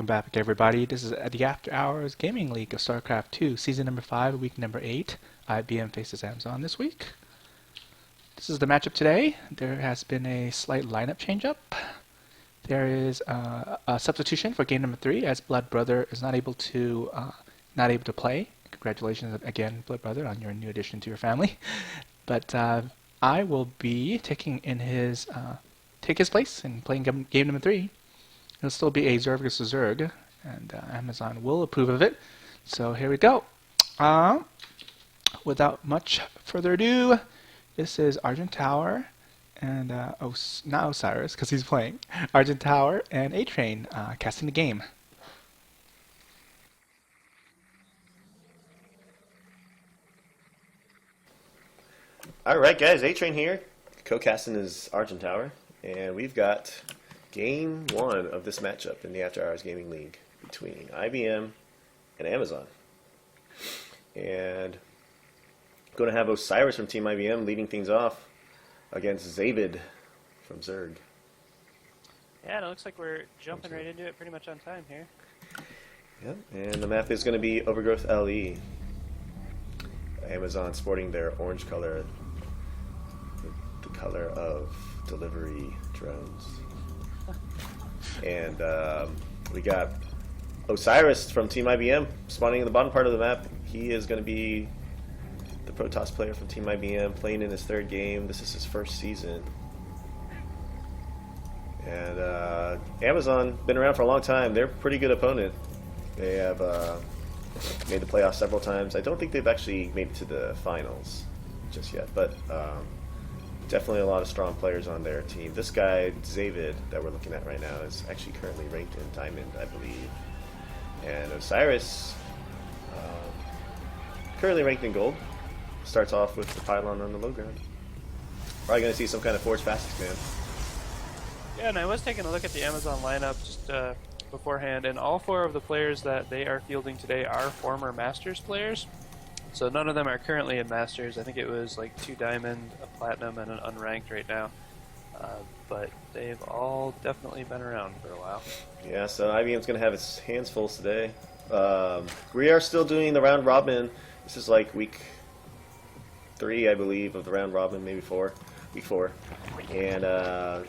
back, everybody. This is the After Hours Gaming League of StarCraft 2, Season number 5, Week number 8. IBM faces Amazon this week. This is the matchup today. There has been a slight lineup change-up. There is a substitution for game number 3, as Blood Brother is not able to play. Congratulations again, Blood Brother, on your new addition to your family. But I will be taking his place and playing game number 3. It'll still be a Zerg versus Zerg, and Amazon will approve of it. So here we go. Without much further ado, this is Argentower and not Osiris because he's playing. Argentower and ATrain casting the game. All right, guys. ATrain here. Co-casting is Argentower, and we've got Game 1 of this matchup in the After Hours Gaming League between IBM and Amazon. And going to have Osiris from Team IBM leading things off against Zavid from Zerg. Yeah, and it looks like we're jumping right into it pretty much on time here. Yep, and the map is going to be Overgrowth LE. Amazon sporting their orange color, the color of delivery drones. And we got Osiris from Team IBM spawning in the bottom part of the map. He is going to be the Protoss player from Team IBM, playing in his 3rd game. This is his 1st season. And Amazon, been around for a long time. They're a pretty good opponent. They have made the playoffs several times. I don't think they've actually made it to the finals just yet, but definitely a lot of strong players on their team. This guy, Zavid, that we're looking at right now, is actually currently ranked in Diamond, I believe. And Osiris, currently ranked in Gold, starts off with the pylon on the low ground. Probably going to see some kind of Forge Fastest Man. Yeah, and I was taking a look at the Amazon lineup just beforehand, and all 4 of the players that they are fielding today are former Masters players. So none of them are currently in Masters. I think it was like 2 Diamond, a Platinum, and an Unranked right now. But they've all definitely been around for a while. Yeah, so IBM's going to have its hands full today. We are still doing the round robin. This is like week 3, I believe, of the round robin, maybe 4. Week 4. And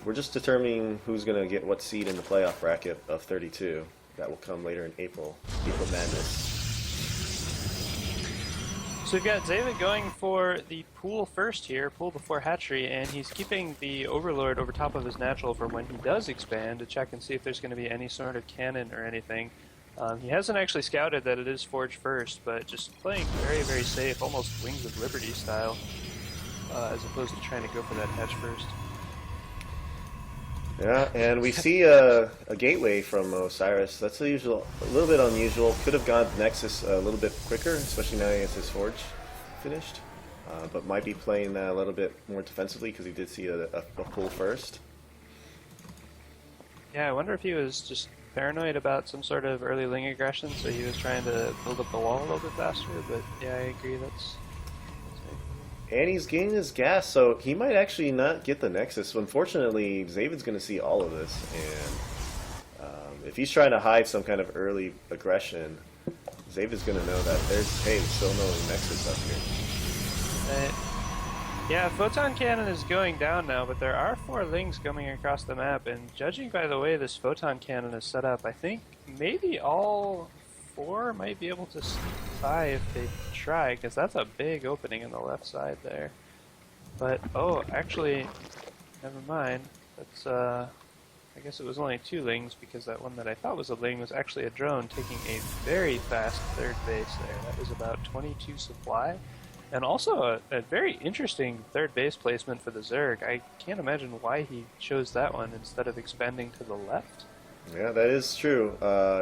we're just determining who's going to get what seed in the playoff bracket of 32. That will come later in April. April Madness. So we've got Zavid going for the pool first here, pool before hatchery, and he's keeping the Overlord over top of his natural for when he does expand to check and see if there's going to be any sort of cannon or anything. He hasn't actually scouted that it is Forge first, but just playing very, very safe, almost Wings of Liberty style, as opposed to trying to go for that hatch first. Yeah, and we see a gateway from Osiris. That's a little bit unusual. Could have gone Nexus a little bit quicker, especially now he has his Forge finished. But might be playing a little bit more defensively because he did see a pull first. Yeah, I wonder if he was just paranoid about some sort of early Ling aggression, so he was trying to build up the wall a little bit faster. But yeah, I agree. That's And he's gaining his gas, so he might actually not get the Nexus. Unfortunately, Zavid's going to see all of this, and if he's trying to hide some kind of early aggression, Zavid's going to know that there's still no Nexus up here. Yeah, Photon Cannon is going down now, but there are 4 Lings coming across the map, and judging by the way this Photon Cannon is set up, I think maybe all 4 might be able to survive if they try, because that's a big opening in the left side there. But, oh, actually, never mind. That's, I guess it was only 2 Lings, because that one that I thought was a Ling was actually a drone taking a very fast 3rd base there. That was about 22 supply. And also a very interesting 3rd base placement for the Zerg. I can't imagine why he chose that one instead of expanding to the left. Yeah, that is true.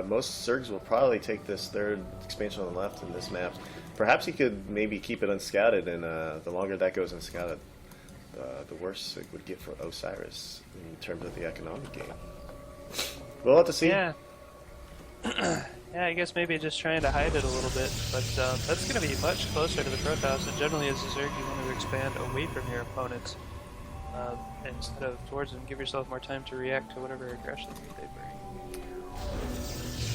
Most Zergs will probably take this 3rd expansion on the left in this map. Perhaps he could maybe keep it unscouted, and the longer that goes unscouted, the worse it would get for Osiris in terms of the economic game. We'll have to see. Yeah. Yeah, I guess maybe just trying to hide it a little bit, but that's going to be much closer to the Protoss, and generally as a Zerg you want to expand away from your opponents instead of towards them. Give yourself more time to react to whatever aggression they bring.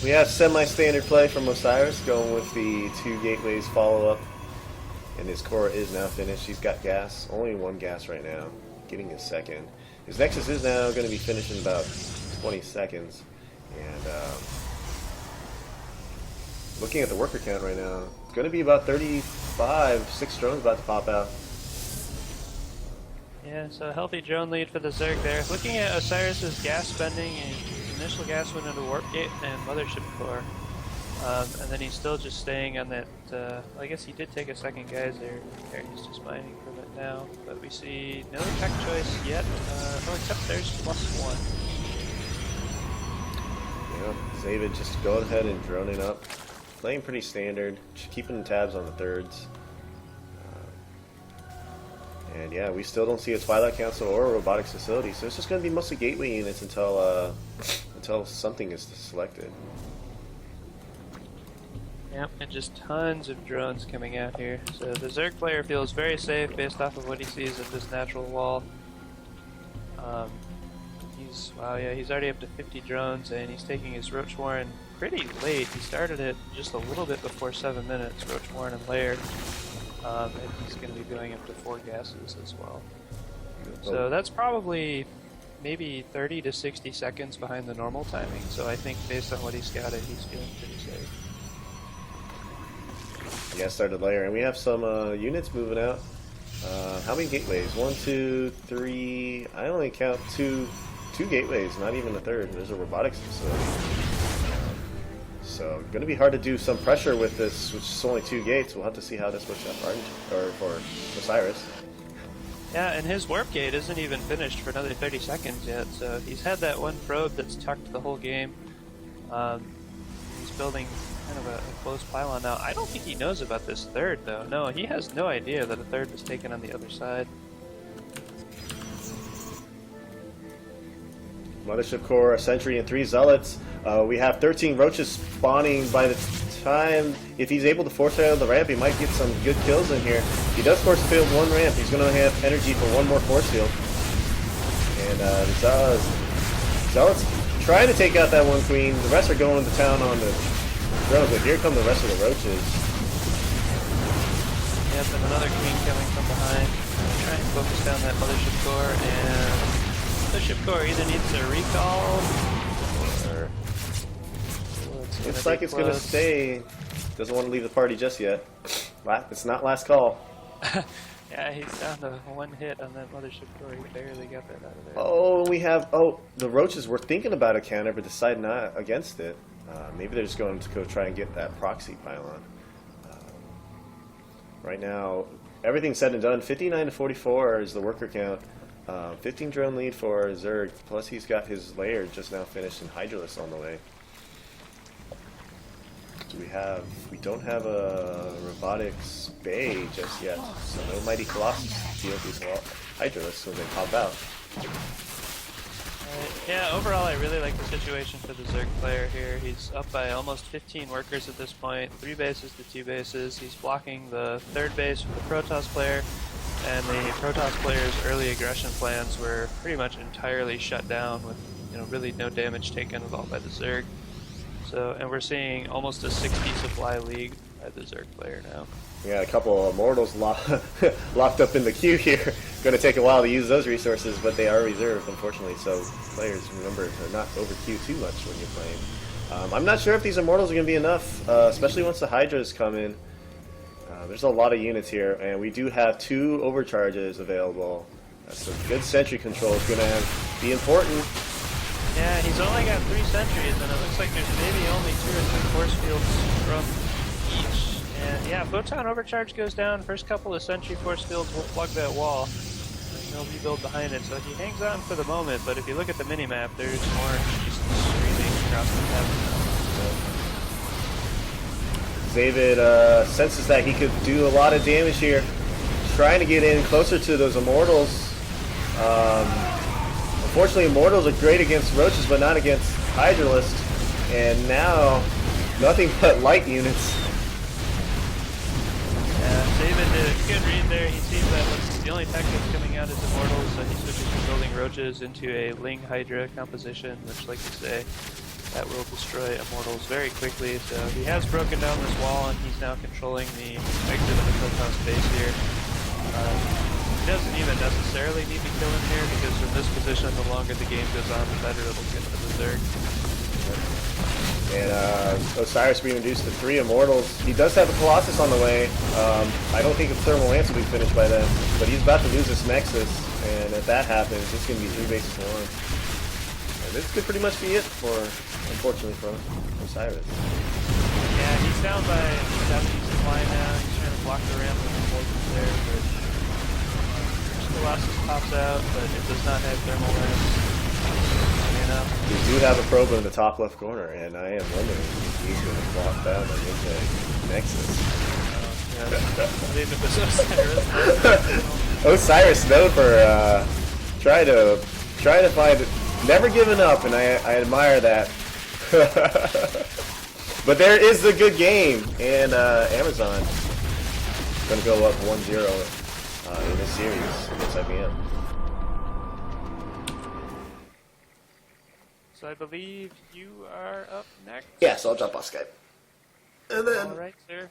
We have semi-standard play from Osiris, going with the 2 gateways follow-up. And his core is now finished. He's got gas. Only 1 gas right now. Getting his second. His Nexus is now going to be finished in about 20 seconds. And looking at the worker count right now, it's going to be about 35. 6 drones about to pop out. Yeah, so a healthy drone lead for the Zerg there. Looking at Osiris's gas spending, his initial gas went into Warp Gate and Mothership Core. And then he's still just staying on that, I guess he did take a second geyser there. He's just mining from it now. But we see no tech choice yet, except there's +1. Yeah, Zavid just going ahead and droning up. Playing pretty standard, just keeping tabs on the thirds. And yeah, we still don't see a Twilight Council or a robotics facility, so it's just going to be mostly gateway units until something is selected. Yep, and just tons of drones coming out here. So the Zerg player feels very safe based off of what he sees of this natural wall. He's already up to 50 drones, and he's taking his Roach Warren pretty late. He started it just a little bit before 7 minutes, Roach Warren and Lair. And he's going to be going up to 4 gases as well. So that's probably maybe 30 to 60 seconds behind the normal timing. So I think based on what he's scouted, he's feeling pretty safe. Yeah, started layer, and we have some units moving out. How many gateways? 1, 2, 3. I only count two gateways, not even a third. There's a robotics facility. So going to be hard to do some pressure with this, which is only 2 gates. We'll have to see how this works out for Osiris. Yeah, and his warp gate isn't even finished for another 30 seconds yet. So he's had that one probe that's tucked the whole game. He's building kind of a close pylon now. I don't think he knows about this third, though. No, he has no idea that a third was taken on the other side. Mothership Core, a Sentry, and 3 Zealots. We have 13 Roaches spawning by the time. If he's able to force out the ramp, he might get some good kills in here. He does force field 1 ramp. He's going to have energy for 1 more force field. And the Zealots trying to take out that 1 queen. The rest are going to town on the drones, but here come the rest of the Roaches. Yep, and another queen coming from behind. Try and focus down that Mothership Core, and Mothership Core either needs a recall or looks like it's going to stay. Doesn't want to leave the party just yet. It's not last call. Yeah, he's down to 1 hit on that Mothership Core. He barely got that out of there. Oh, we have. Oh, the Roaches were thinking about a counter, but decide not against it. Maybe they're just going to go try and get that proxy pylon. Right now, everything's said and done. 59 to 44 is the worker count. 15 drone lead for Zerg. Plus, he's got his layer just now finished and Hydralisk on the way. We don't have a robotics bay just yet, so no Mighty Colossus deal these Hydralisks when they pop out. Yeah, overall I really like the situation for the Zerg player here. He's up by almost 15 workers at this point, 3 bases to 2 bases. He's blocking the 3rd base for the Protoss player, and the Protoss player's early aggression plans were pretty much entirely shut down with really no damage taken at all by the Zerg. So, and we're seeing almost a 60 supply league by the Zerg player now. We got a couple of Immortals locked up in the queue here. Going to take a while to use those resources, but they are reserved, unfortunately. So players, remember to not overqueue too much when you're playing. I'm not sure if these Immortals are going to be enough, especially once the Hydras come in. There's a lot of units here, and we do have 2 overcharges available. So good sentry control is going to be important. Yeah, he's only got 3 sentries, and it looks like there's maybe only 2 or 3 force fields from each. And yeah, Photon Overcharge goes down. First couple of sentry force fields will plug that wall, and he'll rebuild behind it. So he hangs on for the moment, but if you look at the minimap, there's orange just streaming across the map. Zavid senses that he could do a lot of damage here, trying to get in closer to those Immortals. Unfortunately, Immortals are great against Roaches, but not against Hydralisk. And now, nothing but light units. Yeah, David did a good read there. He sees that the only tech that's coming out is Immortals, so he switches from building Roaches into a Ling Hydra composition, which, like you say, that will destroy Immortals very quickly. So he has broken down this wall, and he's now controlling the exit of the Protoss base here. He doesn't even necessarily need to kill him here, because from this position, the longer the game goes on, the better it'll get for the Zerg. And Osiris being reduced to 3 Immortals. He does have a Colossus on the way. I don't think the Thermal Lance will be finished by then, but he's about to lose this Nexus, and if that happens, it's going to be 3 bases to 1. And this could pretty much be it for, unfortunately, for Osiris. Yeah, he's down by 70 supply now. He's trying to block the ramp with the Vulcans there, but Colossus pops out, but it does not have Thermal Lance. We do have a probe in the top left corner, and I am wondering if he's going to block that and into Nexus. Osiris known for trying to find, never giving up, and I admire that. But there is the good game, and Amazon going to go up 1-0 in this series against IBM. So I believe you are up next. Yeah, so I'll jump off Skype. And then All right, sir.